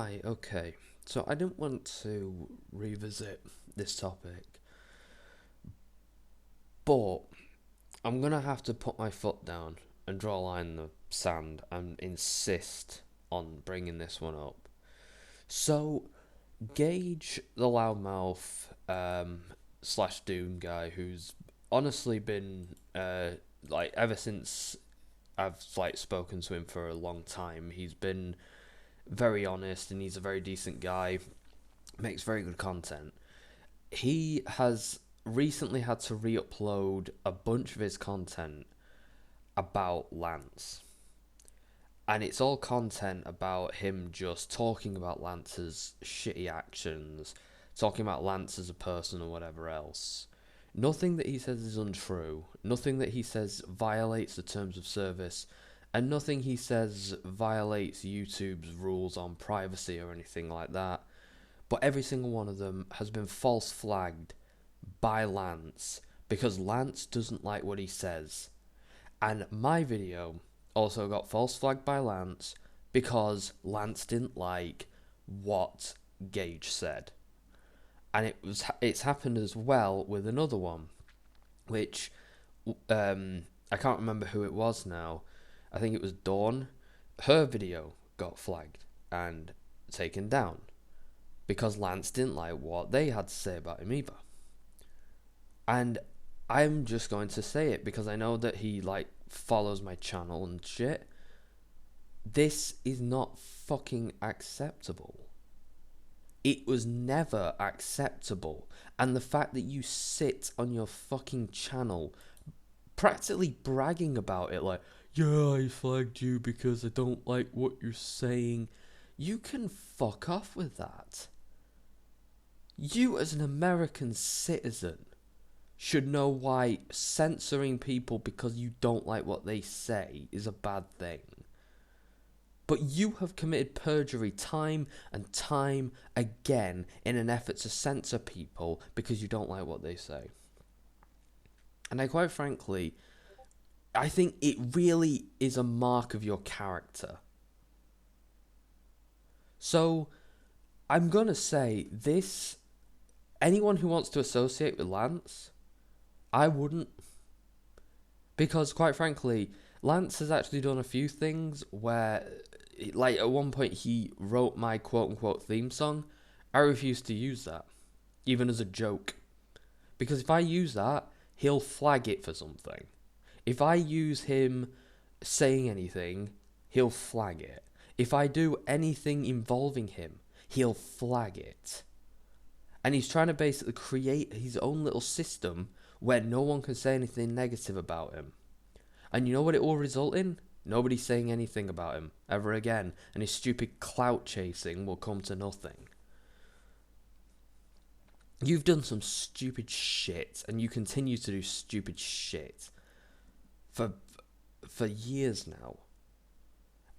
Right, okay. So I didn't want to revisit this topic, but I'm gonna have to put my foot down and draw a line in the sand and insist on bringing this one up. So, Gage, the loudmouth slash Doom guy, who's honestly been like ever since I've like spoken to him for a long time, he's been very honest and he's a very decent guy, makes very good content. He has recently had to re-upload a bunch of his content about Lance, and it's all content about him just talking about Lance's shitty actions, talking about Lance as a person or whatever else. Nothing that he says is untrue, nothing that he says violates the terms of service, and nothing he says violates YouTube's rules on privacy or anything like that. But every single one of them has been false flagged by Lance because Lance doesn't like what he says. And my video also got false flagged by Lance because Lance didn't like what Gage said. And it's happened as well with another one, which I can't remember who it was now. I think it was Dawn. Her video got flagged and taken down because Lance didn't like what they had to say about him either. And I'm just going to say it because I know that he like follows my channel and shit. This is not fucking acceptable. It was never acceptable. And the fact that you sit on your fucking channel practically bragging about it like, yeah, I flagged you because I don't like what you're saying. You can fuck off with that. You as an American citizen should know why censoring people because you don't like what they say is a bad thing. But you have committed perjury time and time again in an effort to censor people because you don't like what they say. And I quite frankly, I think it really is a mark of your character. So, I'm gonna say this, anyone who wants to associate with Lance, I wouldn't. Because quite frankly, Lance has actually done a few things where, like at one point he wrote my quote-unquote theme song. I refuse to use that, even as a joke. Because if I use that, he'll flag it for something. If I use him saying anything, he'll flag it. If I do anything involving him, he'll flag it. And he's trying to basically create his own little system where no one can say anything negative about him. And you know what it will result in? Nobody saying anything about him ever again, and his stupid clout chasing will come to nothing. You've done some stupid shit, and you continue to do stupid shit for years now.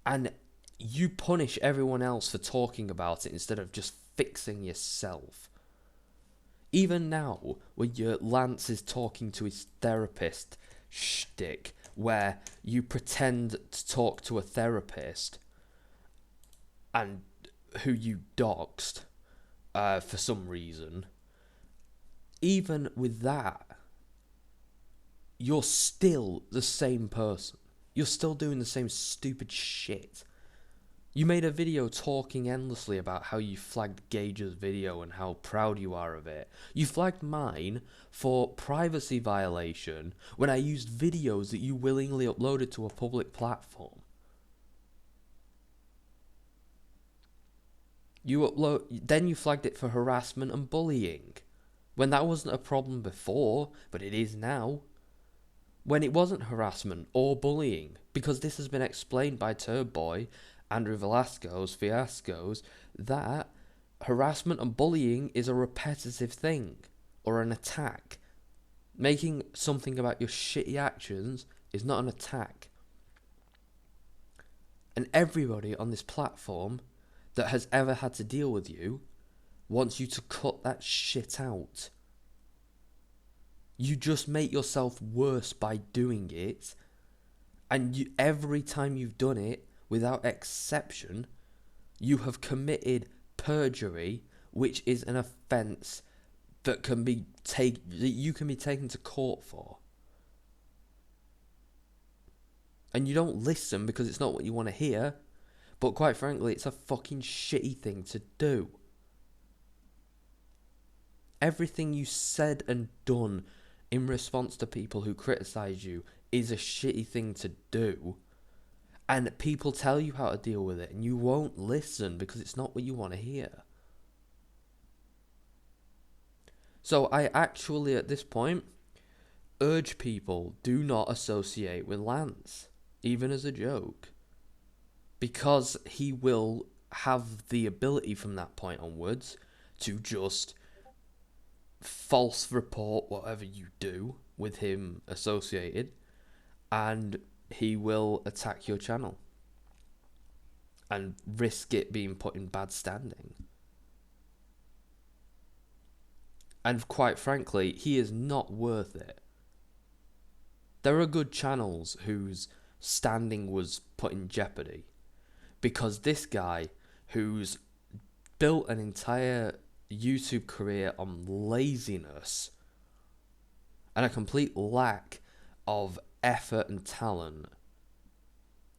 And you punish everyone else for talking about it instead of just fixing yourself. Even now, when your Lance is talking to his therapist shtick, where you pretend to talk to a therapist and who you doxed for some reason, even with that, you're still the same person. You're still doing the same stupid shit. You made a video talking endlessly about how you flagged Gage's video and how proud you are of it. You flagged mine for privacy violation when I used videos that you willingly uploaded to a public platform. Then you flagged it for harassment and bullying, when that wasn't a problem before, but it is now. When it wasn't harassment or bullying, because this has been explained by Turboy, Andrew Velasco's Fiascos, that harassment and bullying is a repetitive thing, or an attack. Making something about your shitty actions is not an attack. And everybody on this platform that has ever had to deal with you wants you to cut that shit out. You just make yourself worse by doing it, and every time you've done it, without exception, You have committed perjury, which is an offence that you can be taken to court for. And you don't listen because it's not what you want to hear. But quite frankly, it's a fucking shitty thing to do. Everything you said and done in response to people who criticise you is a shitty thing to do. And people tell you how to deal with it and you won't listen because it's not what you want to hear. So I actually, at this point, urge people, do not associate with Lance, even as a joke. Because he will have the ability from that point onwards to just false report whatever you do with him associated, and he will attack your channel and risk it being put in bad standing. And quite frankly, he is not worth it. There are good channels whose standing was put in jeopardy because this guy, who's built an entire YouTube career on laziness and a complete lack of effort and talent,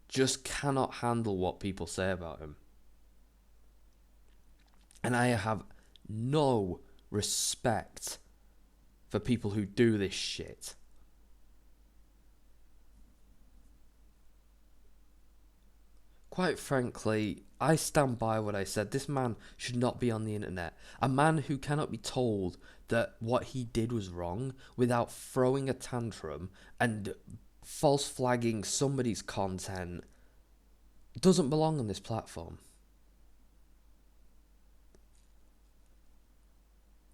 just cannot handle what people say about him. And I have no respect for people who do this shit. Quite frankly, I stand by what I said. This man should not be on the internet. A man who cannot be told that what he did was wrong without throwing a tantrum and false flagging somebody's content doesn't belong on this platform.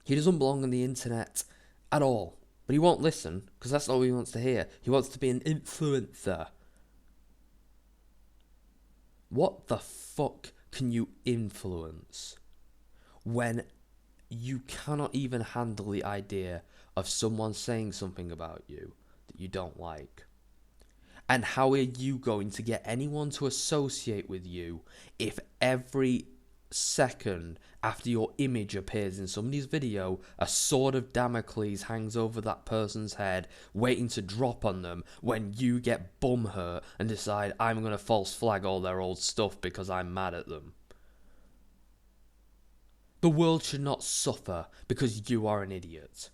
He doesn't belong on the internet at all. But he won't listen because that's not what he wants to hear. He wants to be an influencer. What the fuck can you influence when you cannot even handle the idea of someone saying something about you that you don't like? And how are you going to get anyone to associate with you if every second after your image appears in somebody's video, a sword of Damocles hangs over that person's head, waiting to drop on them when you get bum hurt and decide, I'm going to false flag all their old stuff because I'm mad at them? The world should not suffer because you are an idiot.